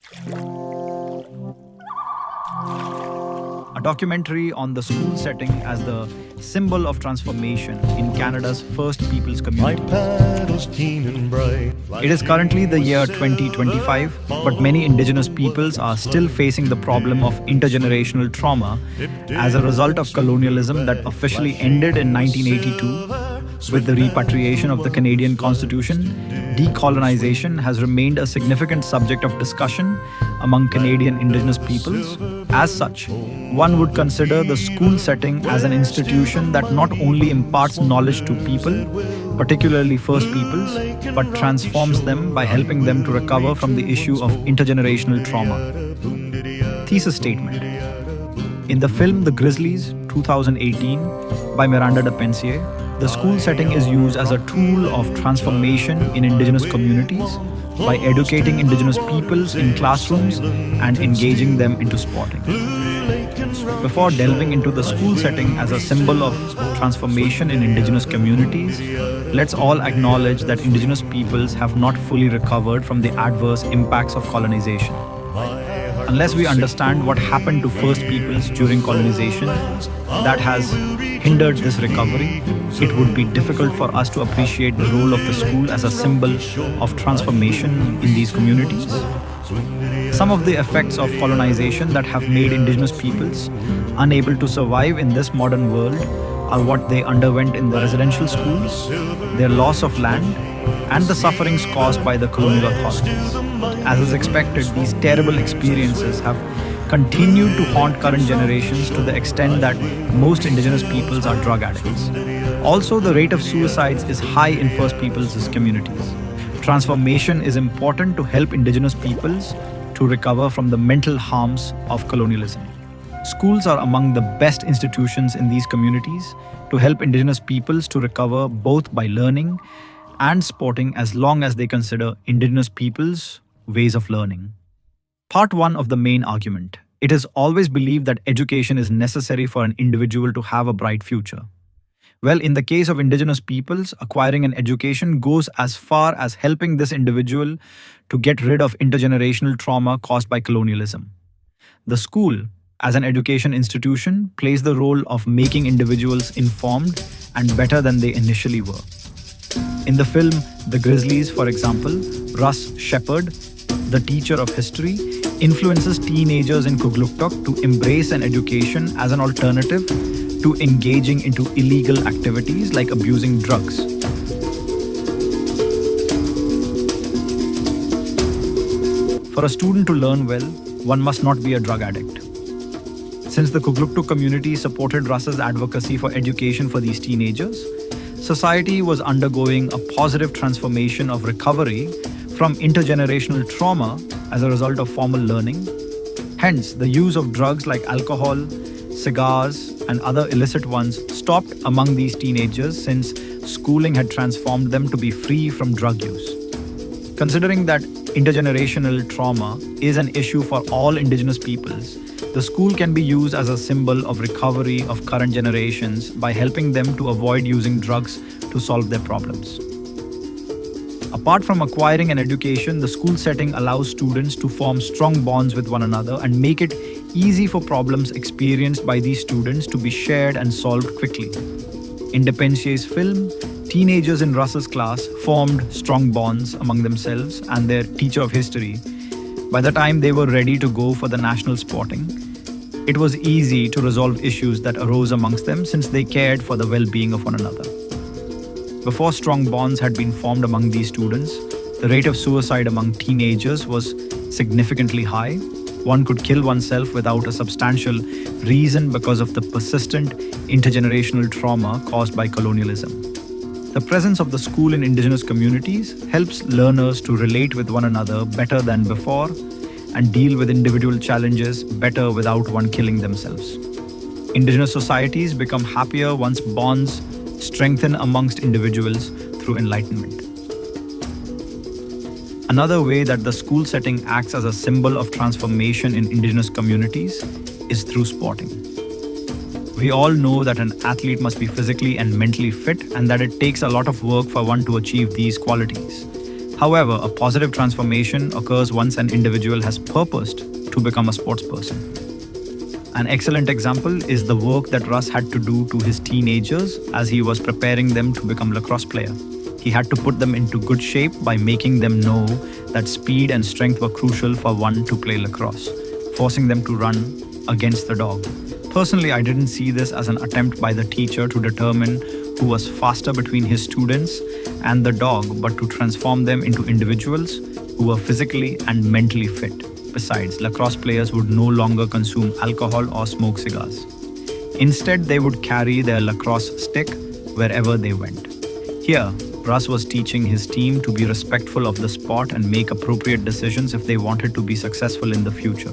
A documentary on the school setting as the symbol of transformation in Canada's First Peoples My community. paddle's keen and bright. It is currently the year 2025, but many Indigenous peoples are still facing the problem of intergenerational trauma as a result of colonialism that officially ended in 1982. With the repatriation of the Canadian Constitution, decolonization has remained a significant subject of discussion among Canadian Indigenous peoples. As such, one would consider the school setting as an institution that not only imparts knowledge to people, particularly First Peoples, but transforms them by helping them to recover from the issue of intergenerational trauma. Thesis statement. In the film The Grizzlies, 2018, by Miranda de Pensier, the school setting is used as a tool of transformation in Indigenous communities by educating Indigenous peoples in classrooms and engaging them into sporting. Before delving into the school setting as a symbol of transformation in Indigenous communities, let's all acknowledge that Indigenous peoples have not fully recovered from the adverse impacts of colonization. Unless we understand what happened to First Peoples during colonization that has hindered this recovery, it would be difficult for us to appreciate the role of the school as a symbol of transformation in these communities. Some of the effects of colonization that have made Indigenous peoples unable to survive in this modern world are what they underwent in the residential schools, their loss of land, and the sufferings caused by the colonial authorities. As is expected, these terrible experiences have continued to haunt current generations to the extent that most Indigenous peoples are drug addicts. Also, the rate of suicides is high in First Peoples' communities. Transformation is important to help Indigenous peoples to recover from the mental harms of colonialism. Schools are among the best institutions in these communities to help Indigenous peoples to recover both by learning and sporting as long as they consider Indigenous peoples' ways of learning. Part 1 of the main argument. It is always believed that education is necessary for an individual to have a bright future. Well, in the case of Indigenous peoples, acquiring an education goes as far as helping this individual to get rid of intergenerational trauma caused by colonialism. The school, as an education institution, plays the role of making individuals informed and better than they initially were. In the film The Grizzlies, for example, Russ Shepard, the teacher of history, influences teenagers in Kugluktuk to embrace an education as an alternative to engaging into illegal activities like abusing drugs. For a student to learn well, one must not be a drug addict. Since the Kugluktuk community supported Russ's advocacy for education for these teenagers, society was undergoing a positive transformation of recovery from intergenerational trauma as a result of formal learning. Hence, the use of drugs like alcohol, cigars, and other illicit ones stopped among these teenagers since schooling had transformed them to be free from drug use. Considering that intergenerational trauma is an issue for all Indigenous peoples, the school can be used as a symbol of recovery of current generations by helping them to avoid using drugs to solve their problems. Apart from acquiring an education, the school setting allows students to form strong bonds with one another and make it easy for problems experienced by these students to be shared and solved quickly. In de Pensier's film, teenagers in Russ's class formed strong bonds among themselves and their teacher of history. By the time they were ready to go for the national sporting, it was easy to resolve issues that arose amongst them since they cared for the well-being of one another. Before strong bonds had been formed among these students, the rate of suicide among teenagers was significantly high. One could kill oneself without a substantial reason because of the persistent intergenerational trauma caused by colonialism. The presence of the school in Indigenous communities helps learners to relate with one another better than before and deal with individual challenges better without one killing themselves. Indigenous societies become happier once bonds strengthen amongst individuals through enlightenment. Another way that the school setting acts as a symbol of transformation in Indigenous communities is through sporting. We all know that an athlete must be physically and mentally fit and that it takes a lot of work for one to achieve these qualities. However, a positive transformation occurs once an individual has purposed to become a sports person. An excellent example is the work that Russ had to do to his teenagers as he was preparing them to become lacrosse player. He had to put them into good shape by making them know that speed and strength were crucial for one to play lacrosse, forcing them to run against the dog. Personally, I didn't see this as an attempt by the teacher to determine who was faster between his students and the dog, but to transform them into individuals who were physically and mentally fit. Besides, lacrosse players would no longer consume alcohol or smoke cigars. Instead, they would carry their lacrosse stick wherever they went. Here, Russ was teaching his team to be respectful of the sport and make appropriate decisions if they wanted to be successful in the future.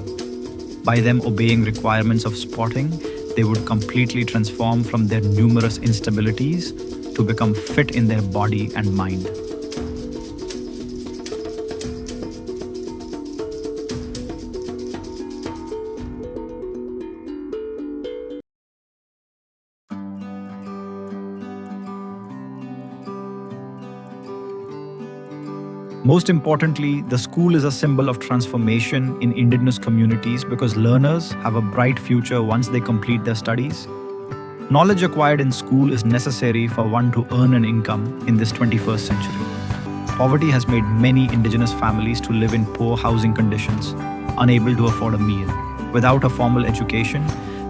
By them obeying requirements of sporting, they would completely transform from their numerous instabilities to become fit in their body and mind. Most importantly, the school is a symbol of transformation in indigenous communities because learners have a bright future once they complete their studies. Knowledge acquired in school is necessary for one to earn an income in this 21st century. Poverty has made many indigenous families to live in poor housing conditions, unable to afford a meal. Without a formal education,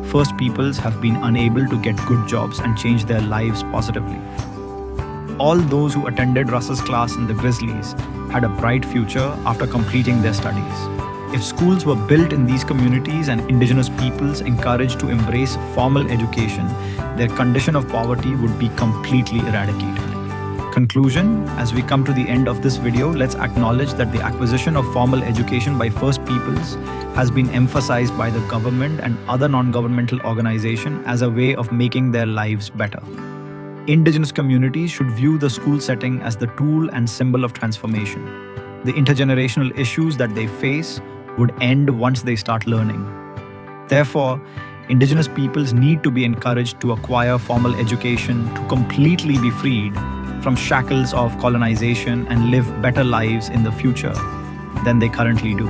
First Peoples have been unable to get good jobs and change their lives positively. All those who attended Russ's class in the Grizzlies had a bright future after completing their studies. If schools were built in these communities and indigenous peoples encouraged to embrace formal education, their condition of poverty would be completely eradicated. Conclusion: as we come to the end of this video, let's acknowledge that the acquisition of formal education by First Peoples has been emphasized by the government and other non-governmental organizations as a way of making their lives better. Indigenous communities should view the school setting as the tool and symbol of transformation. The intergenerational issues that they face would end once they start learning. Therefore, indigenous peoples need to be encouraged to acquire formal education to completely be freed from shackles of colonization and live better lives in the future than they currently do.